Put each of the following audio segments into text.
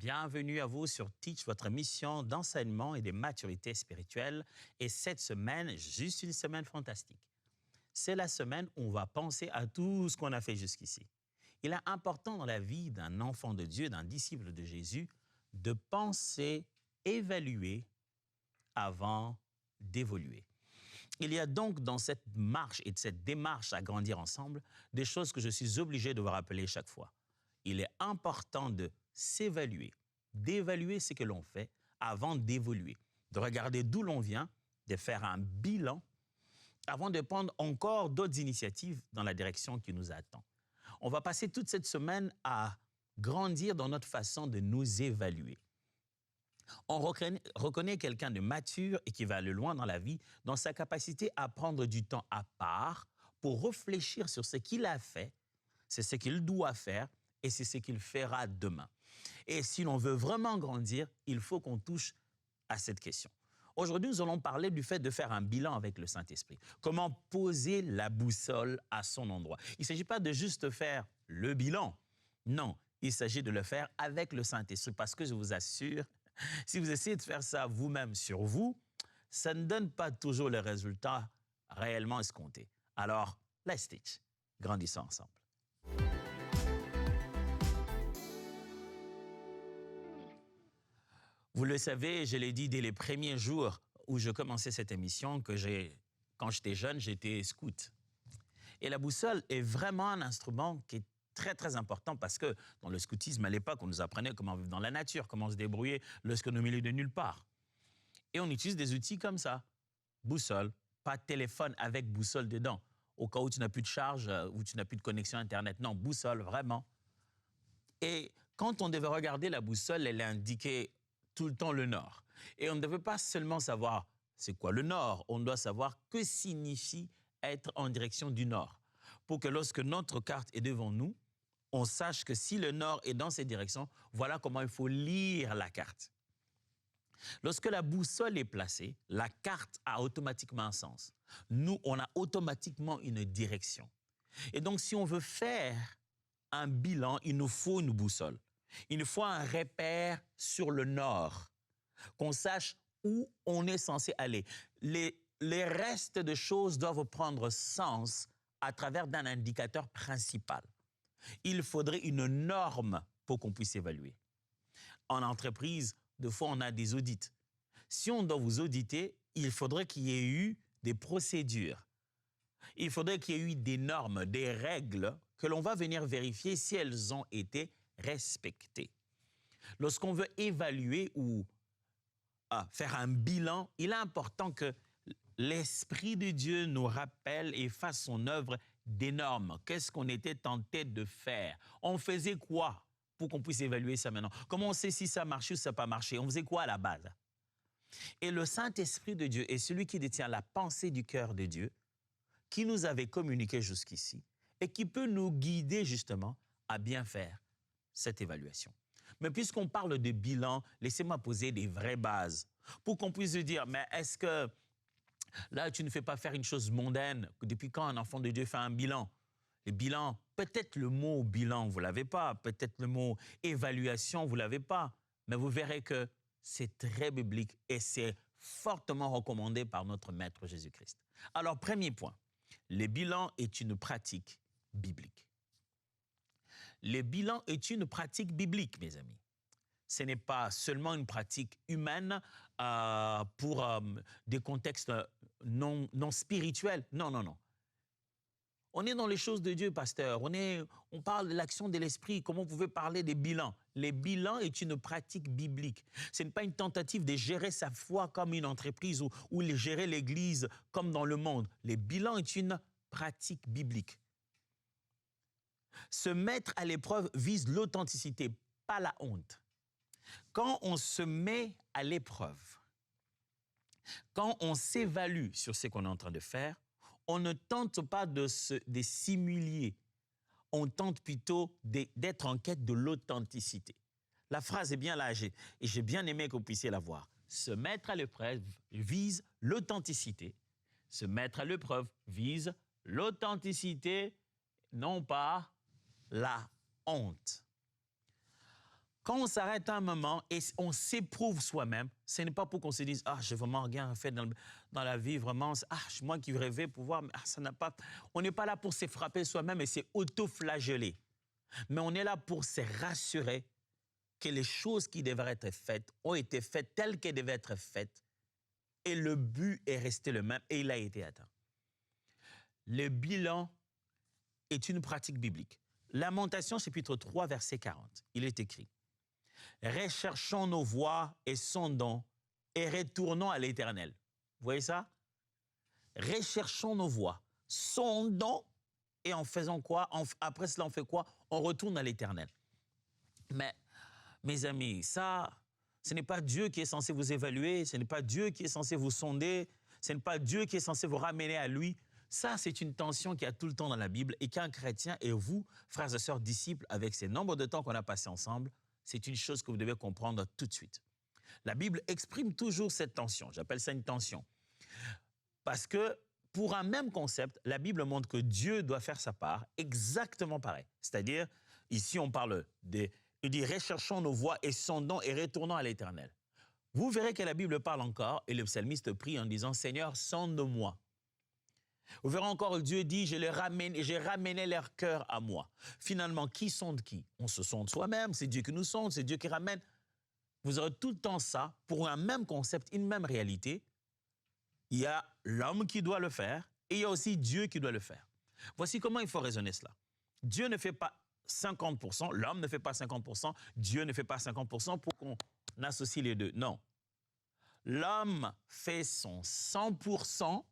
Bienvenue à vous sur Teach, votre mission d'enseignement et de maturité spirituelle. Et cette semaine, juste une semaine fantastique. C'est la semaine où on va penser à tout ce qu'on a fait jusqu'ici. Il est important dans la vie d'un enfant de Dieu, d'un disciple de Jésus, de penser, évaluer avant d'évoluer. Il y a donc dans cette marche et cette démarche à grandir ensemble des choses que je suis obligé de vous rappeler chaque fois. Il est important de s'évaluer, d'évaluer ce que l'on fait avant d'évoluer, de regarder d'où l'on vient, de faire un bilan avant de prendre encore d'autres initiatives dans la direction qui nous attend. On va passer toute cette semaine à grandir dans notre façon de nous évaluer. On reconnaît quelqu'un de mature et qui va aller loin dans la vie dans sa capacité à prendre du temps à part pour réfléchir sur ce qu'il a fait, c'est ce qu'il doit faire et c'est ce qu'il fera demain. Et si l'on veut vraiment grandir, il faut qu'on touche à cette question. Aujourd'hui, nous allons parler du fait de faire un bilan avec le Saint-Esprit. Comment poser la boussole à son endroit. Il ne s'agit pas de juste faire le bilan. Non, il s'agit de le faire avec le Saint-Esprit parce que je vous assure, si vous essayez de faire ça vous-même sur vous, ça ne donne pas toujours les résultats réellement escomptés. Alors, let's teach. Grandissons ensemble. Vous le savez, je l'ai dit dès les premiers jours où je commençais cette émission, que quand j'étais jeune, j'étais scout. Et la boussole est vraiment un instrument qui est très, très important parce que dans le scoutisme, à l'époque, on nous apprenait comment vivre dans la nature, comment se débrouiller lorsqu'on est au milieu de nulle part. Et on utilise des outils comme ça. Boussole, pas de téléphone avec boussole dedans. Au cas où tu n'as plus de charge, où tu n'as plus de connexion Internet. Non, boussole, vraiment. Et quand on devait regarder la boussole, elle indiquait tout le temps le nord. Et on ne devait pas seulement savoir c'est quoi le nord, on doit savoir que signifie être en direction du nord. Pour que lorsque notre carte est devant nous, on sache que si le nord est dans cette direction, voilà comment il faut lire la carte. Lorsque la boussole est placée, la carte a automatiquement un sens. Nous, on a automatiquement une direction. Et donc, si on veut faire un bilan, il nous faut une boussole. Il nous faut un repère sur le nord, qu'on sache où on est censé aller. Les restes de choses doivent prendre sens à travers d'un indicateur principal. Il faudrait une norme pour qu'on puisse évaluer. En entreprise, des fois, on a des audits. Si on doit vous auditer, il faudrait qu'il y ait eu des procédures. Il faudrait qu'il y ait eu des normes, des règles que l'on va venir vérifier si elles ont été respectées. Lorsqu'on veut évaluer ou faire un bilan, il est important que l'Esprit de Dieu nous rappelle et fasse son œuvre des normes. Qu'est-ce qu'on était tenté de faire? On faisait quoi pour qu'on puisse évaluer ça maintenant? Comment on sait si ça marche ou ça n'a pas marché? On faisait quoi à la base? Et le Saint-Esprit de Dieu est celui qui détient la pensée du cœur de Dieu, qui nous avait communiqué jusqu'ici et qui peut nous guider justement à bien faire cette évaluation. Mais puisqu'on parle de bilan, laissez-moi poser des vraies bases pour qu'on puisse se dire, mais est-ce que là, tu ne fais pas faire une chose mondaine? Depuis quand un enfant de Dieu fait un bilan? Le bilan, peut-être le mot bilan, vous ne l'avez pas. Peut-être le mot évaluation, vous ne l'avez pas. Mais vous verrez que c'est très biblique et c'est fortement recommandé par notre Maître Jésus-Christ. Alors, premier point, le bilan est une pratique biblique. Le bilan est une pratique biblique, mes amis. Ce n'est pas seulement une pratique humaine pour des contextes non spirituels. Non, non, non. On est dans les choses de Dieu, pasteur. On parle de l'action de l'Esprit. Comment vous pouvez parler des bilans? Les bilans est une pratique biblique. Ce n'est pas une tentative de gérer sa foi comme une entreprise ou gérer l'Église comme dans le monde. Les bilans est une pratique biblique. Se mettre à l'épreuve vise l'authenticité, pas la honte. Quand on se met à l'épreuve, quand on s'évalue sur ce qu'on est en train de faire, on ne tente pas de simuler, on tente plutôt d'être en quête de l'authenticité. La phrase est bien là et j'ai bien aimé que vous puissiez la voir. Se mettre à l'épreuve vise l'authenticité. Se mettre à l'épreuve vise l'authenticité, non pas la honte. Quand on s'arrête un moment et on s'éprouve soi-même, ce n'est pas pour qu'on se dise « Ah, j'ai vraiment rien fait dans la vie, vraiment. Ah, moi qui rêvais pouvoir, mais ça n'a pas... » On n'est pas là pour se frapper soi-même et s'auto-flageller. Mais on est là pour se rassurer que les choses qui devraient être faites ont été faites telles qu'elles devaient être faites et le but est resté le même et il a été atteint. Le bilan est une pratique biblique. Lamentation, chapitre 3, verset 40, il est écrit « Recherchons nos voies et sondons et retournons à l'Éternel. » Vous voyez ça? Recherchons nos voies, sondons et en faisant quoi? Après cela, on fait quoi? On retourne à l'Éternel. Mais, mes amis, ça, ce n'est pas Dieu qui est censé vous évaluer, ce n'est pas Dieu qui est censé vous sonder, ce n'est pas Dieu qui est censé vous ramener à lui. Ça, c'est une tension qu'il y a tout le temps dans la Bible et qu'un chrétien et vous, frères et sœurs disciples, avec ces nombres de temps qu'on a passé ensemble, c'est une chose que vous devez comprendre tout de suite. La Bible exprime toujours cette tension. J'appelle ça une tension. Parce que pour un même concept, la Bible montre que Dieu doit faire sa part exactement pareil. C'est-à-dire, ici on parle il dit « recherchons nos voies et sondons et retournons à l'Éternel ». Vous verrez que la Bible parle encore et le psalmiste prie en disant « Seigneur, sonde-moi ». Vous verrez encore, Dieu dit, j'ai ramené leur cœur à moi. Finalement, qui sonde qui? On se sonde soi-même, c'est Dieu qui nous sonde, c'est Dieu qui ramène. Vous aurez tout le temps ça, pour un même concept, une même réalité. Il y a l'homme qui doit le faire et il y a aussi Dieu qui doit le faire. Voici comment il faut raisonner cela. Dieu ne fait pas 50%, l'homme ne fait pas 50%, Dieu ne fait pas 50% pour qu'on associe les deux. Non. L'homme fait son 100%,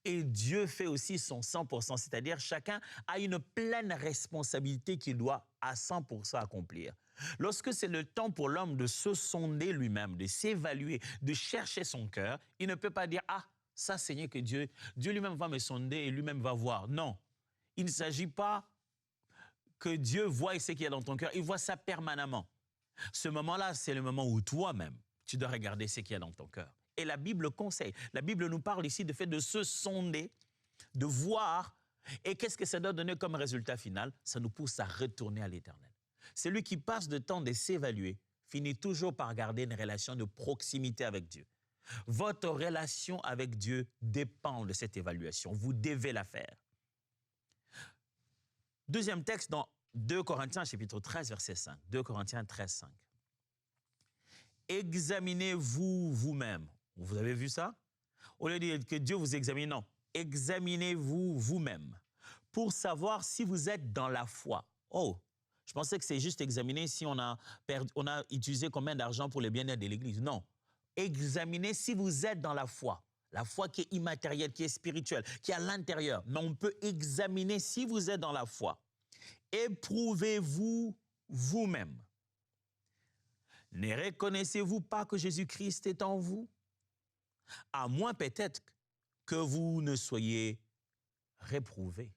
et Dieu fait aussi son 100%, c'est-à-dire chacun a une pleine responsabilité qu'il doit à 100% accomplir. Lorsque c'est le temps pour l'homme de se sonder lui-même, de s'évaluer, de chercher son cœur, il ne peut pas dire « Ah, ça Seigneur que Dieu lui-même va me sonder et lui-même va voir ». Non, il ne s'agit pas que Dieu voie ce qu'il y a dans ton cœur, il voit ça permanemment. Ce moment-là, c'est le moment où toi-même, tu dois regarder ce qu'il y a dans ton cœur. Et la Bible conseille. La Bible nous parle ici du fait de se sonder, de voir. Et qu'est-ce que ça doit donner comme résultat final? Ça nous pousse à retourner à l'Éternel. Celui qui passe le temps de s'évaluer finit toujours par garder une relation de proximité avec Dieu. Votre relation avec Dieu dépend de cette évaluation. Vous devez la faire. Deuxième texte dans 2 Corinthiens, chapitre 13, verset 5. 2 Corinthiens 13, 5. Examinez-vous vous-même. Vous avez vu ça? Au lieu de dire que Dieu vous examine, non. Examinez-vous vous-même pour savoir si vous êtes dans la foi. Oh, je pensais que c'est juste examiner si on a utilisé combien d'argent pour le bien-être de l'Église. Non. Examinez si vous êtes dans la foi. La foi qui est immatérielle, qui est spirituelle, qui est à l'intérieur. Mais on peut examiner si vous êtes dans la foi. Éprouvez-vous vous-même. Ne reconnaissez-vous pas que Jésus-Christ est en vous? À moins peut-être que vous ne soyez réprouvés.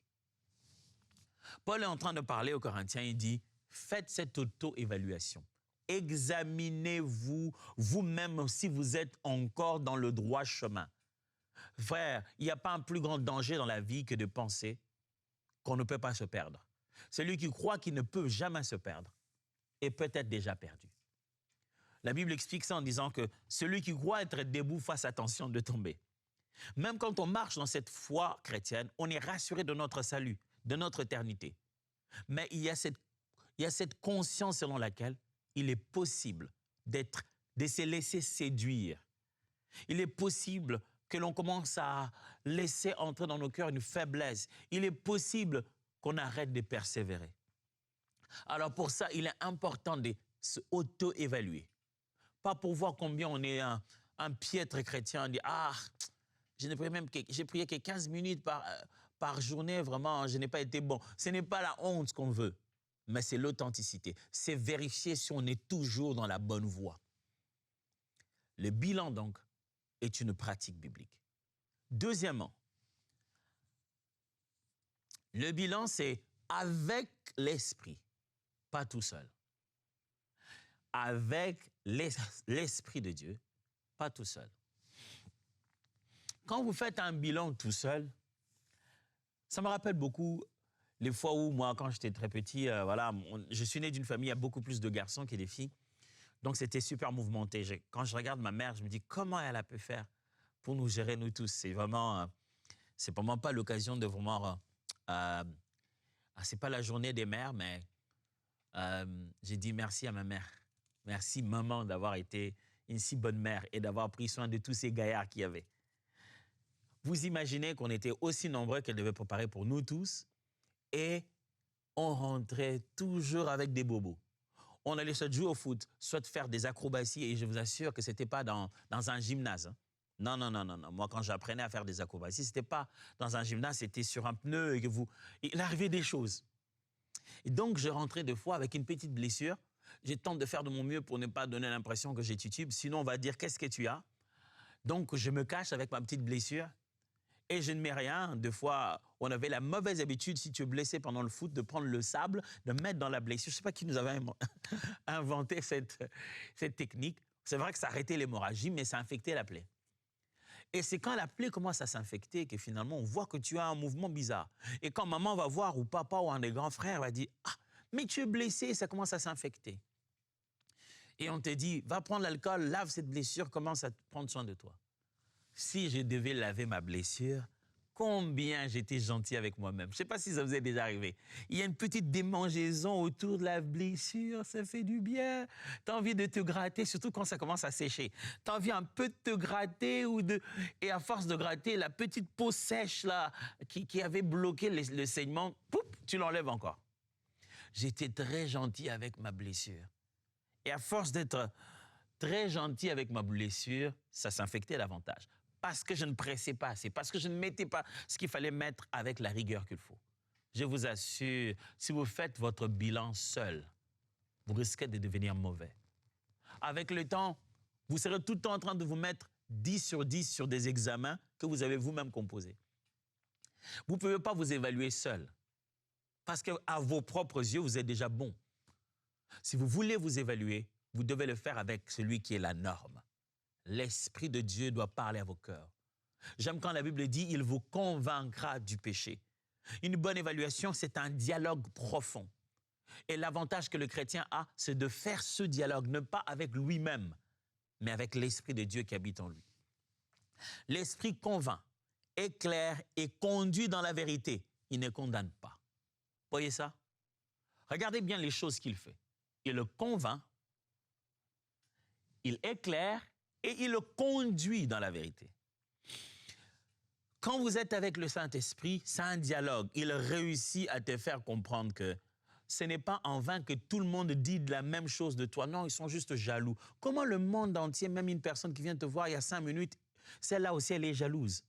Paul est en train de parler aux Corinthiens, il dit, faites cette auto-évaluation. Examinez-vous vous-même si vous êtes encore dans le droit chemin. Frère, il n'y a pas un plus grand danger dans la vie que de penser qu'on ne peut pas se perdre. Celui qui croit qu'il ne peut jamais se perdre est peut-être déjà perdu. La Bible explique ça en disant que celui qui croit être debout fasse attention de tomber. Même quand on marche dans cette foi chrétienne, on est rassuré de notre salut, de notre éternité. Mais il y a cette conscience selon laquelle il est possible de se laisser séduire. Il est possible que l'on commence à laisser entrer dans nos cœurs une faiblesse. Il est possible qu'on arrête de persévérer. Alors pour ça, il est important de se auto-évaluer. Pas pour voir combien on est un piètre chrétien, on dit « Ah, j'ai prié que 15 minutes par journée, vraiment, je n'ai pas été bon. » Ce n'est pas la honte qu'on veut, mais c'est l'authenticité. C'est vérifier si on est toujours dans la bonne voie. Le bilan, donc, est une pratique biblique. Deuxièmement, le bilan, c'est avec l'esprit, pas tout seul. Avec l'Esprit de Dieu, pas tout seul. Quand vous faites un bilan tout seul, ça me rappelle beaucoup les fois où, moi, quand j'étais très petit, voilà, je suis né d'une famille, il y a beaucoup plus de garçons que de filles. Donc, c'était super mouvementé. Quand je regarde ma mère, je me dis, comment elle a pu faire pour nous gérer, nous tous? C'est vraiment pas l'occasion de vraiment... c'est pas la journée des mères, mais j'ai dit merci à ma mère. Merci, maman, d'avoir été une si bonne mère et d'avoir pris soin de tous ces gaillards qu'il y avait. Vous imaginez qu'on était aussi nombreux qu'elle devait préparer pour nous tous et on rentrait toujours avec des bobos. On allait soit jouer au foot, soit faire des acrobaties et je vous assure que ce n'était pas dans un gymnase. Hein. Non, non, non, non, non. Moi, quand j'apprenais à faire des acrobaties, ce n'était pas dans un gymnase, c'était sur un pneu et il arrivait des choses. Et donc, je rentrais deux fois avec une petite blessure. Je tente de faire de mon mieux pour ne pas donner l'impression que j'ai titube. Sinon, on va dire, qu'est-ce que tu as? Donc, je me cache avec ma petite blessure et je ne mets rien. Deux fois, on avait la mauvaise habitude, si tu es blessé pendant le foot, de prendre le sable, de mettre dans la blessure. Je ne sais pas qui nous avait inventé cette technique. C'est vrai que ça arrêtait l'hémorragie, mais ça infectait la plaie. Et c'est quand la plaie commence à s'infecter que finalement, on voit que tu as un mouvement bizarre. Et quand maman va voir, ou papa, ou un des grands frères va dire « Ah, mais tu es blessé, ça commence à s'infecter. » Et on te dit « Va prendre l'alcool, lave cette blessure, commence à prendre soin de toi. » Si je devais laver ma blessure, combien j'étais gentil avec moi-même. Je ne sais pas si ça vous est déjà arrivé. Il y a une petite démangeaison autour de la blessure, ça fait du bien. Tu as envie de te gratter, surtout quand ça commence à sécher. Tu as envie un peu de te gratter et à force de gratter, la petite peau sèche là, qui avait bloqué le saignement, poup, tu l'enlèves encore. J'étais très gentil avec ma blessure. Et à force d'être très gentil avec ma blessure, ça s'infectait davantage. Parce que je ne pressais pas assez, parce que je ne mettais pas ce qu'il fallait mettre avec la rigueur qu'il faut. Je vous assure, si vous faites votre bilan seul, vous risquez de devenir mauvais. Avec le temps, vous serez tout le temps en train de vous mettre 10 sur 10 sur des examens que vous avez vous-même composés. Vous ne pouvez pas vous évaluer seul, parce qu'à vos propres yeux, vous êtes déjà bon. Si vous voulez vous évaluer, vous devez le faire avec celui qui est la norme. L'Esprit de Dieu doit parler à vos cœurs. J'aime quand la Bible dit « Il vous convaincra du péché ». Une bonne évaluation, c'est un dialogue profond. Et l'avantage que le chrétien a, c'est de faire ce dialogue, non pas avec lui-même, mais avec l'Esprit de Dieu qui habite en lui. L'Esprit convainc, éclaire et conduit dans la vérité. Il ne condamne pas. Voyez ça? Regardez bien les choses qu'il fait. Il le convainc, il éclaire et il le conduit dans la vérité. Quand vous êtes avec le Saint-Esprit, c'est un dialogue. Il réussit à te faire comprendre que ce n'est pas en vain que tout le monde dit de la même chose de toi. Non, ils sont juste jaloux. Comment le monde entier, même une personne qui vient te voir il y a 5 minutes, celle-là aussi, elle est jalouse.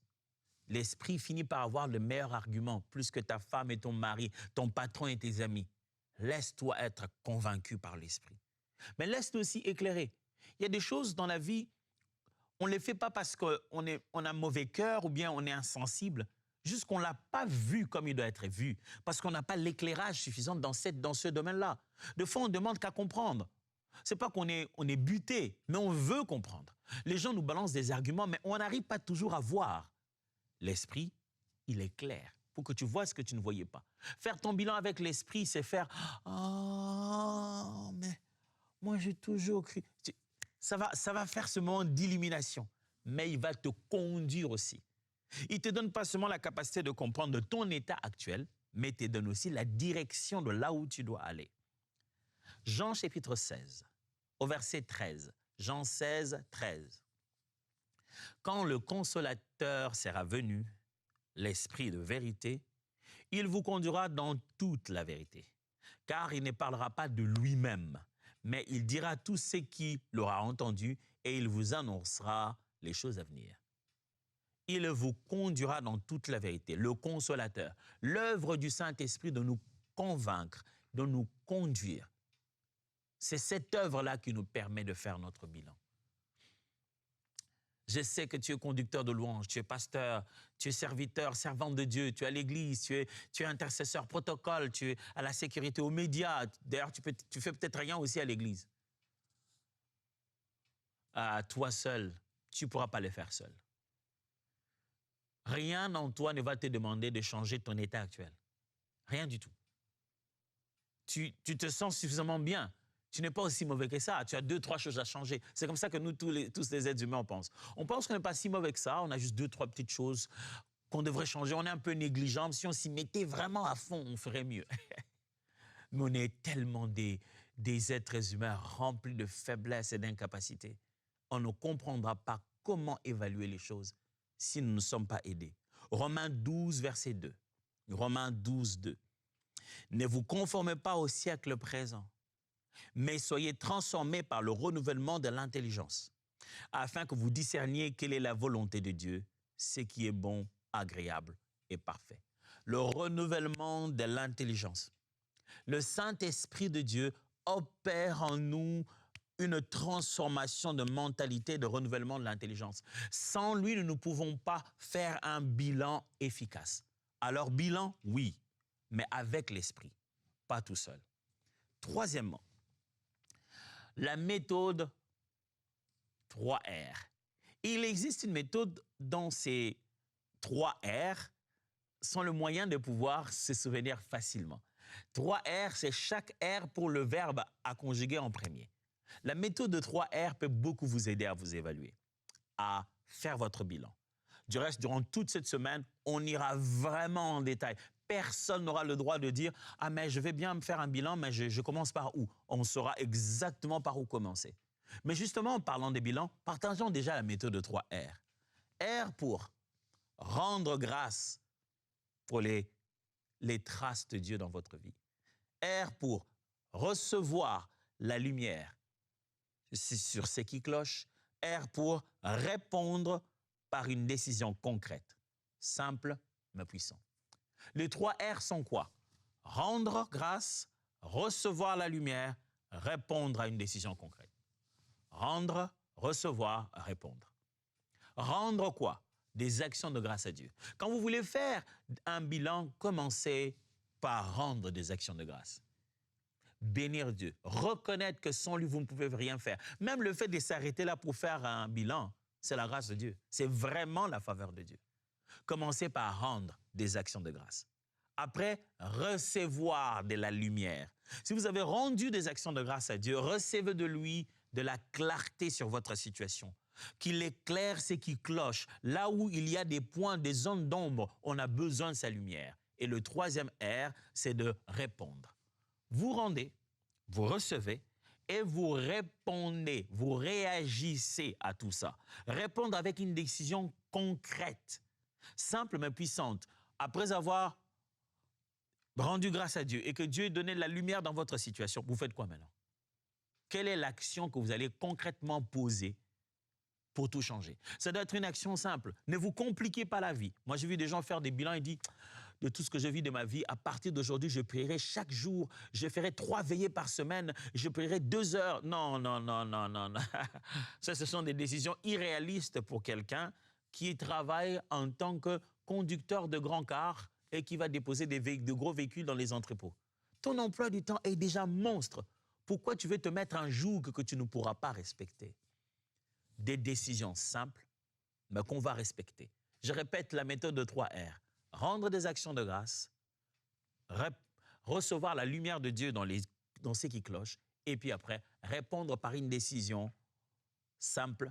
L'Esprit finit par avoir le meilleur argument, plus que ta femme et ton mari, ton patron et tes amis. Laisse-toi être convaincu par l'Esprit. Mais laisse-toi aussi éclairer. Il y a des choses dans la vie, on ne les fait pas parce qu'on a mauvais cœur ou bien on est insensible, juste qu'on ne l'a pas vu comme il doit être vu, parce qu'on n'a pas l'éclairage suffisant dans ce domaine-là. De fois, on ne demande qu'à comprendre. Ce n'est pas qu'on est buté, mais on veut comprendre. Les gens nous balancent des arguments, mais on n'arrive pas toujours à voir. L'Esprit, il est clair pour que tu vois ce que tu ne voyais pas. Faire ton bilan avec l'Esprit, c'est faire « Ah, mais moi j'ai toujours cru… » Ça va faire ce moment d'illumination, mais il va te conduire aussi. Il ne te donne pas seulement la capacité de comprendre ton état actuel, mais il te donne aussi la direction de là où tu dois aller. Jean chapitre 16, au verset 13. Jean 16, 13. Quand le Consolateur sera venu, l'Esprit de vérité, il vous conduira dans toute la vérité, car il ne parlera pas de lui-même, mais il dira tout ce qu'il aura entendu et il vous annoncera les choses à venir. Il vous conduira dans toute la vérité, le Consolateur, l'œuvre du Saint-Esprit de nous convaincre, de nous conduire. C'est cette œuvre-là qui nous permet de faire notre bilan. Je sais que tu es conducteur de louange, tu es pasteur, tu es serviteur, servante de Dieu, tu es à l'église, tu es intercesseur, protocole, tu es à la sécurité, aux médias. D'ailleurs, tu fais peut-être rien aussi à l'église. À toi seul, tu ne pourras pas le faire seul. Rien en toi ne va te demander de changer ton état actuel. Rien du tout. Tu te sens suffisamment bien. Tu n'es pas aussi mauvais que ça. Tu as 2-3 choses à changer. C'est comme ça que nous, tous les êtres humains, on pense. On pense qu'on n'est pas si mauvais que ça. On a juste 2-3 petites choses qu'on devrait changer. On est un peu négligent. Si on s'y mettait vraiment à fond, on ferait mieux. Mais on est tellement des êtres humains remplis de faiblesses et d'incapacités. On ne comprendra pas comment évaluer les choses si nous ne sommes pas aidés. Romains 12, verset 2. Romains 12, 2. Ne vous conformez pas au siècle présent, mais soyez transformés par le renouvellement de l'intelligence, afin que vous discerniez quelle est la volonté de Dieu, ce qui est bon, agréable et parfait. Le renouvellement de l'intelligence. Le Saint-Esprit de Dieu opère en nous une transformation de mentalité, de renouvellement de l'intelligence. Sans lui, nous ne pouvons pas faire un bilan efficace. Alors, bilan, oui, mais avec l'Esprit, pas tout seul. Troisièmement, la méthode 3R. Il existe une méthode dont ces 3R sont le moyen de pouvoir se souvenir facilement. 3R, c'est chaque R pour le verbe à conjuguer en premier. La méthode de 3R peut beaucoup vous aider à vous évaluer, à faire votre bilan. Du reste, durant toute cette semaine, on ira vraiment en détail. Personne n'aura le droit de dire « Ah, mais je vais bien me faire un bilan, mais je commence par où ?» On saura exactement par où commencer. Mais justement, en parlant des bilans, partageons déjà la méthode de 3R. R pour rendre grâce pour les traces de Dieu dans votre vie. R pour recevoir la lumière sur ce qui cloche. R pour répondre par une décision concrète, simple mais puissant. Les 3 R sont quoi? Rendre grâce, recevoir la lumière, répondre à une décision concrète. Rendre, recevoir, répondre. Rendre quoi? Des actions de grâce à Dieu. Quand vous voulez faire un bilan, commencez par rendre des actions de grâce. Bénir Dieu, reconnaître que sans lui, vous ne pouvez rien faire. Même le fait de s'arrêter là pour faire un bilan, c'est la grâce de Dieu. C'est vraiment la faveur de Dieu. Commencez par rendre des actions de grâce. Après, recevoir de la lumière. Si vous avez rendu des actions de grâce à Dieu, recevez de lui de la clarté sur votre situation. Qu'il éclaire ce qui cloche. Là où il y a des points, des zones d'ombre, on a besoin de sa lumière. Et le troisième R, c'est de répondre. Vous rendez, vous recevez et vous répondez, vous réagissez à tout ça. Répondre avec une décision concrète, simple mais puissante. Après avoir rendu grâce à Dieu et que Dieu ait donné de la lumière dans votre situation, vous faites quoi maintenant? Quelle est l'action que vous allez concrètement poser pour tout changer? Ça doit être une action simple. Ne vous compliquez pas la vie. Moi, j'ai vu des gens faire des bilans et dire de tout ce que je vis de ma vie, à partir d'aujourd'hui, je prierai chaque jour, je ferai 3 veillées par semaine, je prierai 2 heures. Non, non, non, non, non, non. Ça, ce sont des décisions irréalistes pour quelqu'un qui travaille en tant que conducteur de grands cars et qui va déposer de gros véhicules dans les entrepôts. Ton emploi du temps est déjà monstre. Pourquoi tu veux te mettre un joug que tu ne pourras pas respecter? Des décisions simples, mais qu'on va respecter. Je répète la méthode de 3R. Rendre des actions de grâce, recevoir la lumière de Dieu dans ce qui cloche, et puis après, répondre par une décision simple,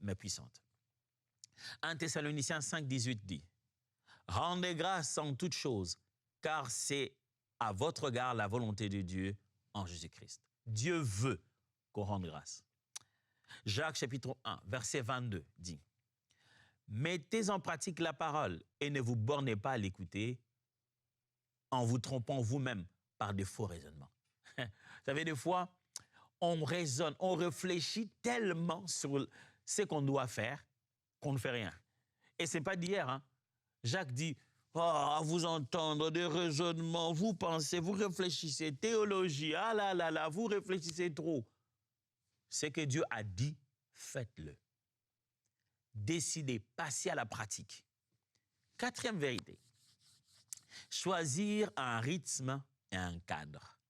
mais puissante. 1 Thessaloniciens 5, 18 dit « Rendez grâce en toutes choses, car c'est à votre égard la volonté de Dieu en Jésus-Christ. » Dieu veut qu'on rende grâce. Jacques chapitre 1, verset 22 dit « Mettez en pratique la parole et ne vous bornez pas à l'écouter en vous trompant vous-même par de faux raisonnements. » Vous savez, des fois, on raisonne, on réfléchit tellement sur ce qu'on doit faire qu'on ne fait rien. Et ce n'est pas d'hier. Hein? Jacques dit « Oh, à vous entendre des raisonnements, vous pensez, vous réfléchissez, théologie, ah là là là, vous réfléchissez trop. » Ce que Dieu a dit, faites-le. Décidez, passez à la pratique. 4e vérité, choisir un rythme et un cadre.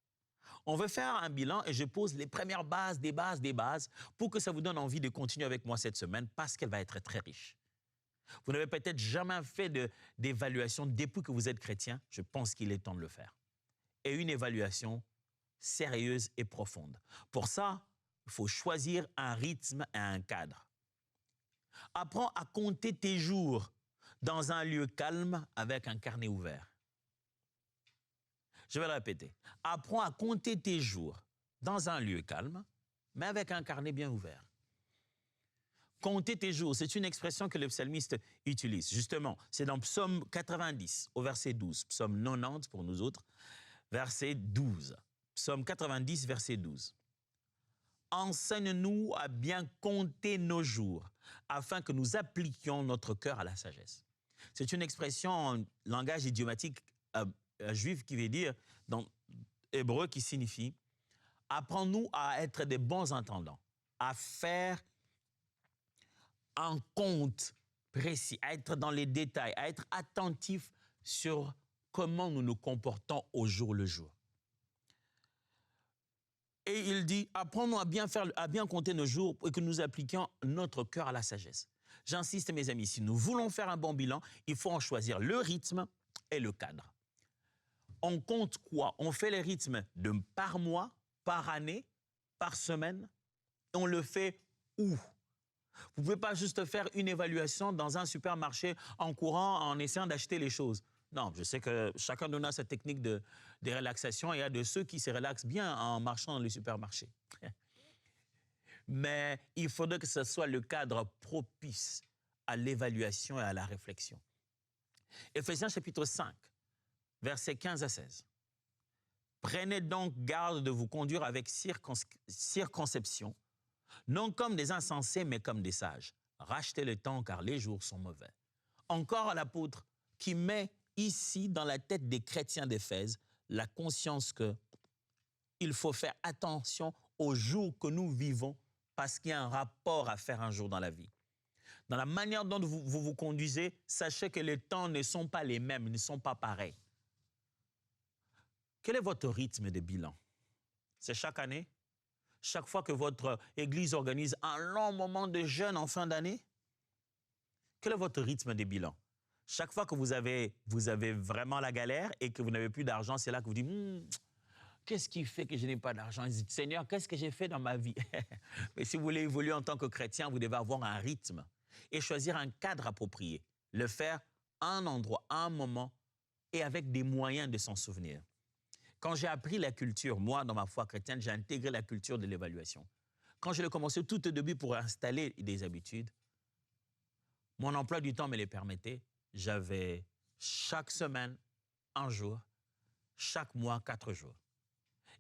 On veut faire un bilan et je pose les premières bases, des bases pour que ça vous donne envie de continuer avec moi cette semaine parce qu'elle va être très riche. Vous n'avez peut-être jamais fait d'évaluation depuis que vous êtes chrétien. Je pense qu'il est temps de le faire. Et une évaluation sérieuse et profonde. Pour ça, il faut choisir un rythme et un cadre. Apprends à compter tes jours dans un lieu calme avec un carnet ouvert. Je vais le répéter. Apprends à compter tes jours dans un lieu calme, mais avec un carnet bien ouvert. Compter tes jours, c'est une expression que le psalmiste utilise. Justement, c'est dans Psaume 90, au verset 12. Psaume 90 pour nous autres, verset 12. Psaume 90, verset 12. Enseigne-nous à bien compter nos jours, afin que nous appliquions notre cœur à la sagesse. C'est une expression en langage idiomatique juif qui veut dire, dans hébreu, qui signifie « apprends-nous à être des bons entendants, à faire un compte précis, à être dans les détails, à être attentif sur comment nous nous comportons au jour le jour. » Et il dit, apprends-nous à bien compter nos jours et que nous appliquions notre cœur à la sagesse. J'insiste, mes amis, si nous voulons faire un bon bilan, il faut en choisir le rythme et le cadre. On compte quoi? On fait les rythmes par mois, par année, par semaine. Et on le fait où? Vous ne pouvez pas juste faire une évaluation dans un supermarché en courant, en essayant d'acheter les choses. Non, je sais que chacun de nous a sa technique de relaxation. Il y a de ceux qui se relaxent bien en marchant dans les supermarchés. Mais il faudrait que ce soit le cadre propice à l'évaluation et à la réflexion. Éphésiens chapitre 5, versets 15 à 16. Prenez donc garde de vous conduire avec circonception, non comme des insensés, mais comme des sages. Rachetez le temps, car les jours sont mauvais. Encore l'apôtre qui met ici dans la tête des chrétiens d'Éphèse la conscience qu'il faut faire attention aux jours que nous vivons parce qu'il y a un rapport à faire un jour dans la vie. Dans la manière dont vous vous conduisez, sachez que les temps ne sont pas les mêmes, ils ne sont pas pareils. Quel est votre rythme de bilan? C'est chaque année? Chaque fois que votre église organise un long moment de jeûne en fin d'année? Quel est votre rythme de bilan? Chaque fois que vous avez vraiment la galère et que vous n'avez plus d'argent, c'est là que vous dites qu'est-ce qui fait que je n'ai pas d'argent? Vous dites, Seigneur, qu'est-ce que j'ai fait dans ma vie? Mais si vous voulez évoluer en tant que chrétien, vous devez avoir un rythme et choisir un cadre approprié. Le faire à un endroit, à un moment et avec des moyens de s'en souvenir. Quand j'ai appris la culture, moi, dans ma foi chrétienne, j'ai intégré la culture de l'évaluation. Quand je l'ai commencé tout au début pour installer des habitudes, mon emploi du temps me les permettait. J'avais chaque semaine, un jour, chaque mois, 4 jours.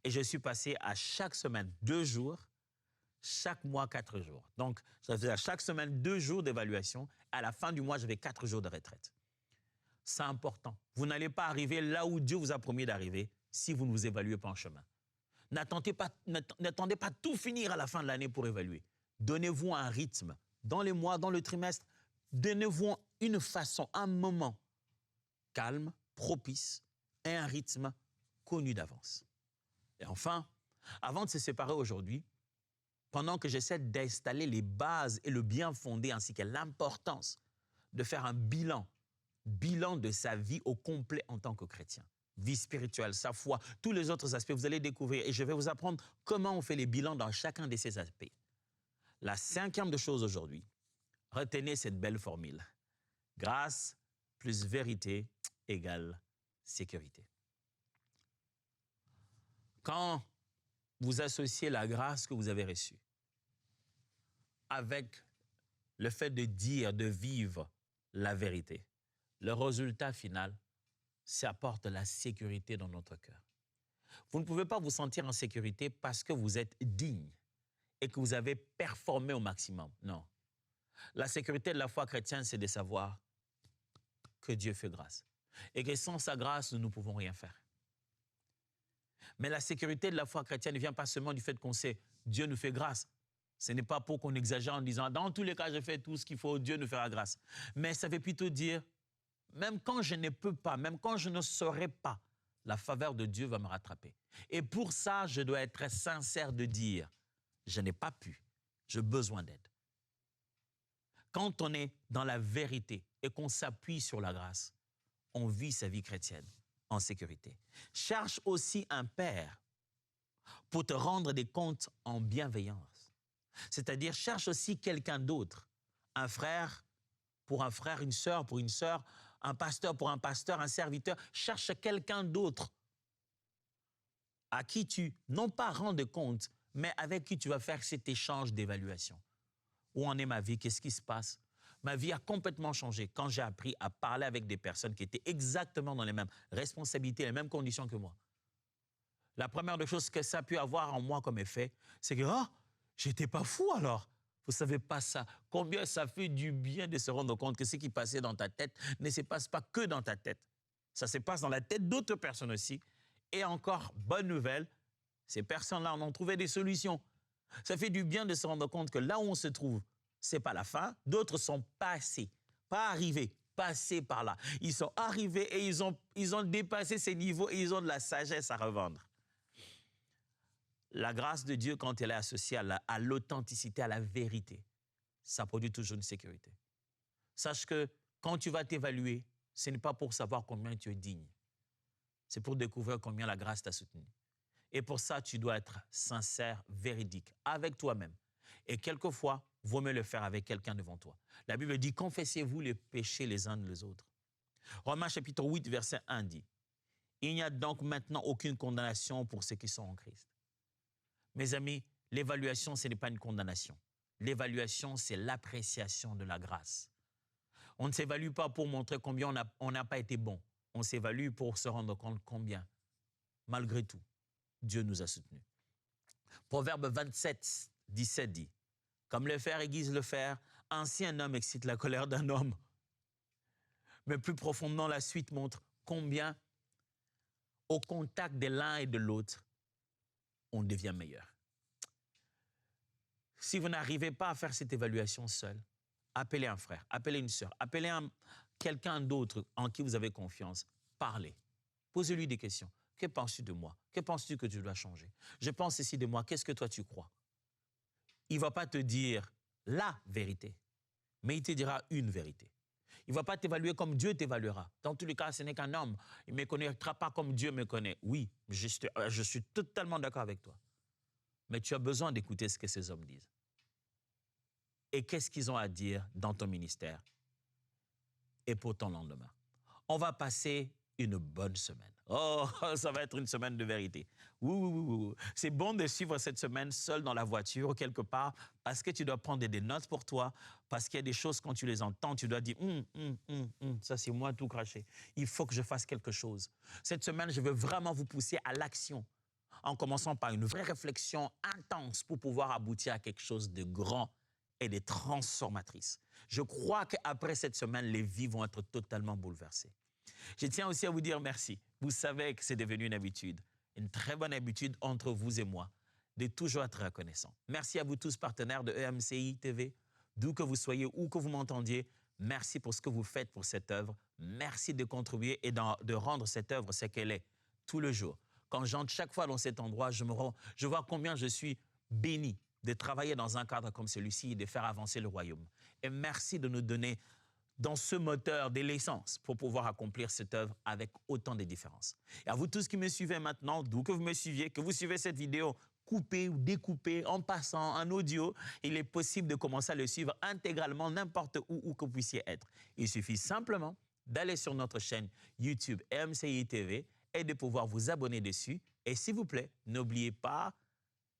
Et je suis passé à chaque semaine 2 jours, chaque mois 4 jours. Donc, je faisais à chaque semaine 2 jours d'évaluation. À la fin du mois, j'avais 4 jours de retraite. C'est important. Vous n'allez pas arriver là où Dieu vous a promis d'arriver si vous ne vous évaluez pas en chemin. N'attendez pas tout finir à la fin de l'année pour évaluer. Donnez-vous un rythme dans les mois, dans le trimestre. Donnez-vous une façon, un moment calme, propice et un rythme connu d'avance. Et enfin, avant de se séparer aujourd'hui, pendant que j'essaie d'installer les bases et le bien fondé ainsi que l'importance de faire un bilan de sa vie au complet en tant que chrétien, vie spirituelle, sa foi, tous les autres aspects, vous allez découvrir et je vais vous apprendre comment on fait les bilans dans chacun de ces aspects. La 5e de chose aujourd'hui, retenez cette belle formule. Grâce plus vérité égale sécurité. Quand vous associez la grâce que vous avez reçue avec le fait de dire, de vivre la vérité, le résultat final, ça apporte la sécurité dans notre cœur. Vous ne pouvez pas vous sentir en sécurité parce que vous êtes digne et que vous avez performé au maximum. Non. La sécurité de la foi chrétienne, c'est de savoir que Dieu fait grâce et que sans sa grâce, nous ne pouvons rien faire. Mais la sécurité de la foi chrétienne ne vient pas seulement du fait qu'on sait Dieu nous fait grâce. Ce n'est pas pour qu'on exagère en disant dans tous les cas, je fais tout ce qu'il faut, Dieu nous fera grâce. Mais ça veut plutôt dire, même quand je ne peux pas, même quand je ne saurais pas, la faveur de Dieu va me rattraper. Et pour ça, je dois être sincère de dire, je n'ai pas pu, j'ai besoin d'aide. Quand on est dans la vérité et qu'on s'appuie sur la grâce, on vit sa vie chrétienne en sécurité. Cherche aussi un père pour te rendre des comptes en bienveillance. C'est-à-dire, cherche aussi quelqu'un d'autre, un frère pour un frère, une sœur pour une sœur, un pasteur pour un pasteur, un serviteur. Cherche quelqu'un d'autre à qui tu, non pas rends compte, mais avec qui tu vas faire cet échange d'évaluation. Où en est ma vie? Qu'est-ce qui se passe? Ma vie a complètement changé quand j'ai appris à parler avec des personnes qui étaient exactement dans les mêmes responsabilités, les mêmes conditions que moi. La première des choses que ça a pu avoir en moi comme effet, c'est que j'étais pas fou alors. Vous savez pas ça. Combien ça fait du bien de se rendre compte que ce qui passait dans ta tête ne se passe pas que dans ta tête. Ça se passe dans la tête d'autres personnes aussi. Et encore, bonne nouvelle, ces personnes-là en ont trouvé des solutions. Ça fait du bien de se rendre compte que là où on se trouve, c'est pas la fin. D'autres sont passés, pas arrivés, passés par là. Ils sont arrivés et ils ont dépassé ces niveaux et ils ont de la sagesse à revendre. La grâce de Dieu, quand elle est associée à l'authenticité, à la vérité, ça produit toujours une sécurité. Sache que quand tu vas t'évaluer, ce n'est pas pour savoir combien tu es digne. C'est pour découvrir combien la grâce t'a soutenu. Et pour ça, tu dois être sincère, véridique, avec toi-même. Et quelquefois, vaut mieux le faire avec quelqu'un devant toi. La Bible dit, confessez-vous les péchés les uns des autres. Romains chapitre 8, verset 1 dit, il n'y a donc maintenant aucune condamnation pour ceux qui sont en Christ. Mes amis, l'évaluation, ce n'est pas une condamnation. L'évaluation, c'est l'appréciation de la grâce. On ne s'évalue pas pour montrer combien on n'a pas été bon. On s'évalue pour se rendre compte combien, malgré tout, Dieu nous a soutenus. Proverbe 27, 17 dit, comme le fer aiguise le fer, ainsi un homme excite la colère d'un homme. Mais plus profondément, la suite montre combien, au contact de l'un et de l'autre, on devient meilleur. Si vous n'arrivez pas à faire cette évaluation seul, appelez un frère, appelez une sœur, appelez quelqu'un d'autre en qui vous avez confiance. Parlez. Posez-lui des questions. Que penses-tu de moi? Que penses-tu que tu dois changer? Je pense ici de moi. Qu'est-ce que toi tu crois? Il ne va pas te dire la vérité, mais il te dira une vérité. Il ne va pas t'évaluer comme Dieu t'évaluera. Dans tous les cas, ce n'est qu'un homme. Il ne me connaîtra pas comme Dieu me connaît. Oui, je suis totalement d'accord avec toi. Mais tu as besoin d'écouter ce que ces hommes disent. Et qu'est-ce qu'ils ont à dire dans ton ministère et pour ton lendemain. On va passer une bonne semaine. Oh, ça va être une semaine de vérité. Oui. C'est bon de suivre cette semaine seul dans la voiture ou quelque part parce que tu dois prendre des notes pour toi, parce qu'il y a des choses, quand tu les entends, tu dois dire ça c'est moi tout craché. Il faut que je fasse quelque chose. Cette semaine, je veux vraiment vous pousser à l'action en commençant par une vraie réflexion intense pour pouvoir aboutir à quelque chose de grand et de transformatrice. Je crois qu'après cette semaine, les vies vont être totalement bouleversées. Je tiens aussi à vous dire merci. Vous savez que c'est devenu une très bonne habitude entre vous et moi, de toujours être reconnaissant. Merci à vous tous, partenaires de EMCI TV, d'où que vous soyez, où que vous m'entendiez. Merci pour ce que vous faites pour cette œuvre. Merci de contribuer et de rendre cette œuvre ce qu'elle est, tout le jour. Quand j'entre chaque fois dans cet endroit, je vois combien je suis béni de travailler dans un cadre comme celui-ci et de faire avancer le royaume. Et merci de nous donner dans ce moteur de l'essence pour pouvoir accomplir cette œuvre avec autant de différences. Et à vous tous qui me suivez maintenant, d'où que vous me suiviez, que vous suivez cette vidéo coupée ou découpée, en passant, en audio, il est possible de commencer à le suivre intégralement n'importe où que vous puissiez être. Il suffit simplement d'aller sur notre chaîne YouTube EMCI TV et de pouvoir vous abonner dessus. Et s'il vous plaît, n'oubliez pas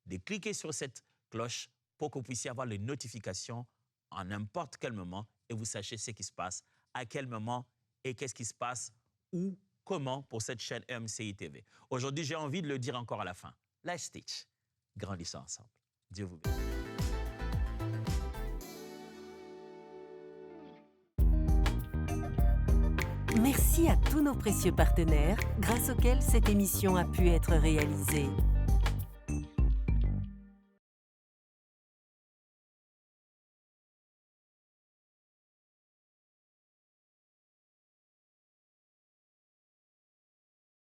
de cliquer sur cette cloche pour que vous puissiez avoir les notifications en n'importe quel moment et vous sachiez ce qui se passe, à quel moment et qu'est-ce qui se passe, où, comment pour cette chaîne EMCI TV. Aujourd'hui, j'ai envie de le dire encore à la fin. Let's teach. Grandissons ensemble. Dieu vous bénisse. Merci à tous nos précieux partenaires grâce auxquels cette émission a pu être réalisée.